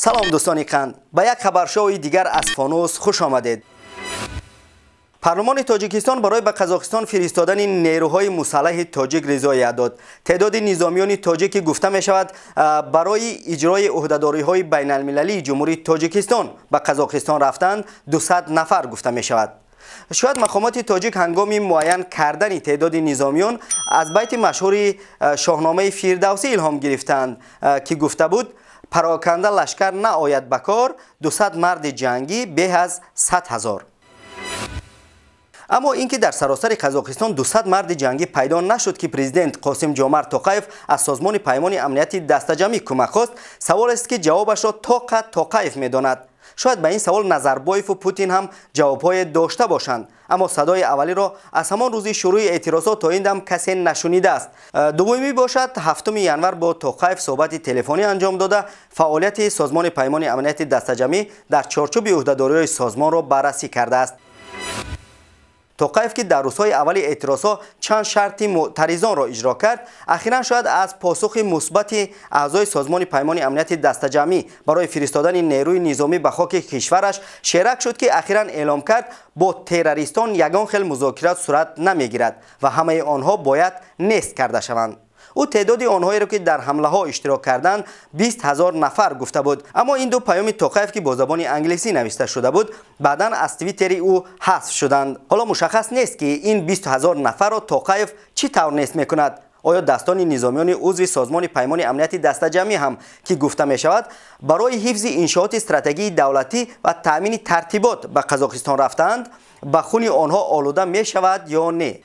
سلام دوستان قند، به یک خبرشوی دیگر از فانوس خوش آمدید. پارلمان تاجیکستان برای به قزاقستان فرستادن نیروهای مسلح تاجیک رضایت داد. تعداد نظامیان تاجیک گفته می شود برای اجرای عهدهداری‌های بین المللی جمهوری تاجیکستان به قزاقستان رفتند 200 نفر گفته می شود. شاید مقامات تاجیک هنگام معین کردن تعداد نظامیان از بیت مشهور شاهنامه فردوسی الهام گرفتند که گفته بود پراکنده لشکر نآید بکار 200 مرد جنگی به از 100,000. اما اینکه در سراسر قزاقستان 200 مرد جنگی پیدا نشد که پرزیدنت قاسم جومرت توقیف از سازمان پیمان امنیتی دستجمعی کمک خواست، سوال است که جوابش را توقیف می‌داند. شاید به این سوال نظربایف و پوتین هم جوابهای داشته باشند، اما صدای اولی را از همان روز شروع اعتراضات تا این دم کسی نشنیده است. دومی باشد 7 ینور با توقیف صحبت تلفنی انجام داده فعالیت سازمان پیمان امنیتی دستجمعی در چارچوب عهدهداری‌های سازمان را بررسی کرده است. توقیف که در روزهای اول اعتراضات چند شرط معترضان را اجرا کرد، اخیراً شاید از پاسخ مثبت اعضای سازمان پیمان امنیتی دستجمعی برای فرستادن نیروی نظامی به خاک کشورش شیرک شد که اخیراً اعلام کرد با تروریستان یگان خیل مذاکرات صورت نمیگیرد و همه آنها باید نیست کرده شوند. او تعداد آنهایی را که در حمله ها اشتراک کردند 20,000 نفر گفته بود، اما این دو پیام توقیف که با زبان انگلیسی نوشته شده بود بعداً از توییتر او حذف شدند. حالا مشخص نیست که این 20,000 نفر را توقیف چی طور نیست میکند. آیا دستان نظامیان عضو سازمان پیمان امنیتی دستجمعی هم که گفته می شود برای حفظ انشاءات استراتژی دولتی و تامین ترتیبات به قزاقستان رفتند، به خون آنها آلوده می شود یا نه؟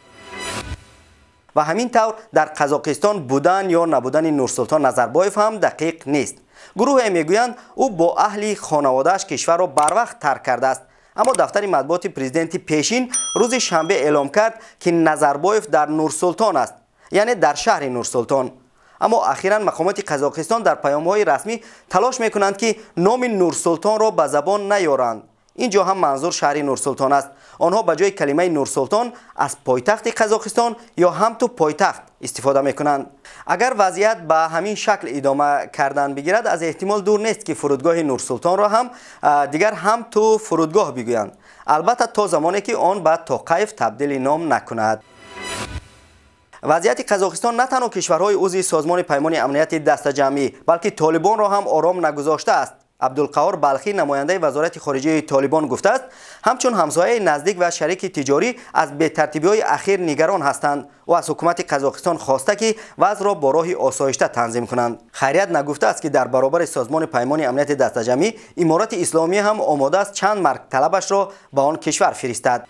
و همین طور در قزاقستان بودن یا نبودن نورسلطان نظربایف هم دقیق نیست. گروه میگویند او با اهل خانواده‌اش کشور را بر وقت ترک کرده است، اما دفتر مطبوعات پرزیدنت پیشین روز شنبه اعلام کرد که نظربایف در نورسلطان است، یعنی در شهر نورسلطان. اما اخیراً مقامات قزاقستان در پیام‌های رسمی تلاش می‌کنند که نام نورسلطان را به زبان نیارند. اینجا هم منظور شهر نورسلطان است. آنها به جای کلمه نورسلطان از پایتخت قزاقستان یا هم تو پایتخت استفاده میکنند. اگر وضعیت به همین شکل ادامه کردن بگیرد از احتمال دور نیست که فرودگاه نورسلطان را هم دیگر هم تو فرودگاه بگویند، البته تا زمانی که آن به توقیف تبدیل نام نکند. وضعیت قزاقستان نه تنها کشورهای عضو سازمان پیمان امنیتی دستجمعی بلکه طالبان را هم آرام نگذاشته است. عبدالقهار بلخی نماینده وزارت خارجه طالبان گفته است همچون همسایه نزدیک و شریک تجاری از بی‌ترتیبی‌های اخیر نگران هستند و از حکومت قزاقستان خواسته که وضع را با راه آسایشته تنظیم کنند. خیریت نگفته است که در برابر سازمان پیمان امنیت دستجمعی امارات اسلامی هم آماده است چند مرگ طلبش را به آن کشور فرستد.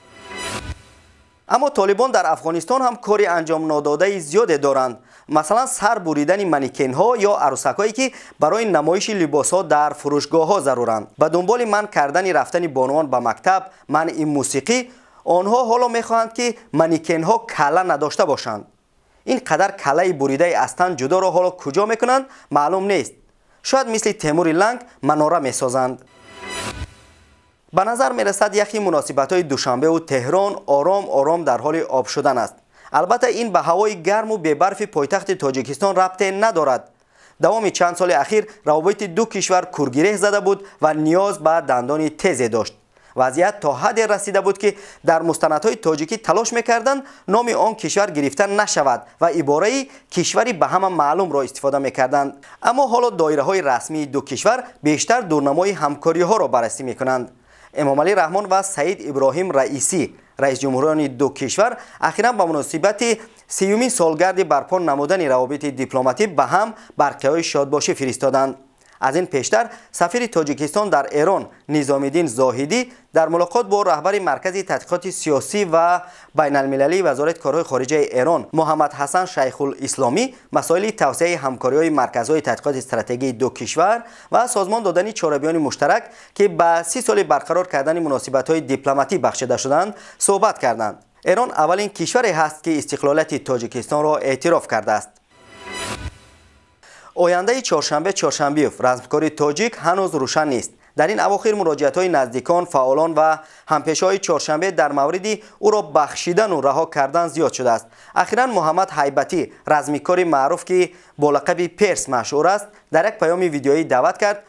اما طالبان در افغانستان هم کاری انجام نداده زیاد دارند، مثلا سر بریدن منیکن ها یا عروسک که برای نمایش لباس ها در فروشگاه ها ضرورند. به دنبال منع کردن رفتن بانوان به مکتب، منع موسیقی، آنها حالا میخواهند که منیکن ها کله نداشته باشند. این قدر کله بریده از تن جدا را حالا کجا میکنند معلوم نیست. شاید مثل تیمور لنگ مناره میسازند. به نظر میرسد یکی مناسبت‌های دوشنبه و تهران آرام آرام در حال آب شدن است. البته این به هوای گرم و بی‌برف پایتخت تاجیکستان ربطی ندارد. دوام چند سال اخیر روابط دو کشور کورگیره زده بود و نیاز به دندان تیزی داشت. وضعیت تا حدی رسیده بود که در مستندهای تاجیکی تلاش میکردند نام آن کشور گرفته نشود و عباره کشوری به هم معلوم را استفاده میکردند. اما حالا دایره های رسمی دو کشور بیشتر دورنمای همکاری ها را بررسی میکنند. امام علی رحمان و سعید ابراهیم رئیسی رئیس جمهوران دو کشور اخیراً به مناسبت 30مین سالگرد برپا نمودن روابط دیپلماتی به هم برقیه‌های شادباشی فرستادند. از این پیشتر سفیر تاجیکستان در ایران نظام‌الدین زاهدی در ملاقات با رهبر مرکز تحقیقات سیاسی و بین المللی وزارت کارهای خارجه ایران محمد حسن شیخ الاسلامی مسائل توسعه همکاری‌های مرکزهای تحقیقات استراتژی دو کشور و سازمان دادن چهاربیان مشترک که به 30 سال برقرار کردن مناسبت‌های دیپلماتی بخشیده شدند صحبت کردند. ایران اولین کشوری است که استقلالیت تاجیکستان را اعتراف کرده است. آینده چهارشنبه‌اف رزمکاری تاجیک هنوز روشن نیست. در این اواخر مراجعت‌های نزدیکان، فعالان و همپیشه‌های چهارشنبه در مورد او را بخشیدن و رها کردن زیاد شده است. اخیراً محمد هیبتی رزمکار معروف که با لقب پیرس مشهور است در یک پیام ویدیویی دعوت کرد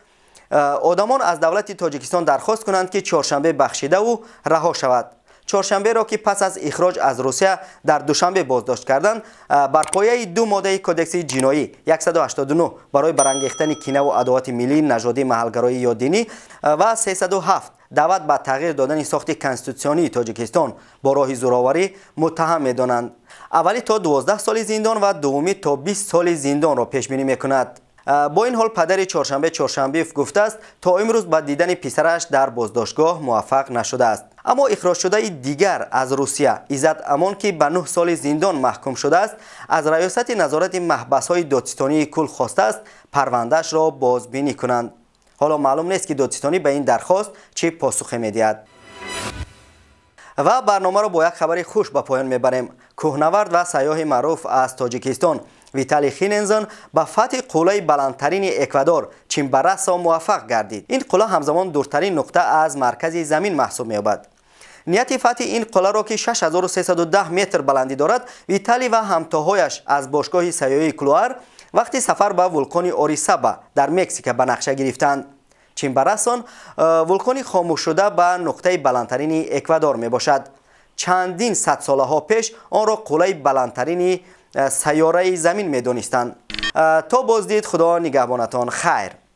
آدمان از دولت تاجیکستان درخواست کنند که چهارشنبه بخشیده و رها شود. چهارشنبه را که پس از اخراج از روسیه در دوشنبه بازداشت کردند، بر پایه 2 ماده کدکس جنایی 189 برای برانگیختن کینه و عداوت ملی، نژادی، محلگرایی یا دینی و 307 دعوت به تغییر دادن ساخت کنستیتوسیونی تاجیکستان با راه زورآوری متهم می‌دانند. اولی تا 12 سال زندان و دومی تا 20 سال زندان را پیش بینی می‌کند. با این حال پدر چهارشنبه گفته است تا امروز به دیدن پسرش در بازداشتگاه موفق نشده است. اما اخراج شده دیگر از روسیه عزت امان که به 9 سال زندان محکوم شده است، از ریاست نظارت محبس‌های دادستانی کل خواسته است پروندهش را بازبینی کنند. حالا معلوم نیست که دادستانی به این درخواست چه پاسخی می‌دهد. و برنامه را با یک خبر خوش به پایان میبریم. کوهنورد و سیاح معروف از تاجیکستان ویتالی خیننزن به فتح قله بلندترین اکوادور چیمبراسا موفق گردید. این قله همزمان دورترین نقطه از مرکز زمین محسوب می‌یابد. نیت فتح این قله را که 6310 متر بلندی دارد، ویتالی و همتاهایش از باشگاه سیاحی کلوار وقتی سفر به ولکان اوریسابا در مکزیک به نقشه گرفتند. چیمبراسان ولکانی خاموش شده به نقطه بلندترین اکوادور می باشد. چندین صد ساله ها پیش آن را قله بلندترین سیاره زمین می دانستند. تا بازدید، خدا نگهبانتان. خیر.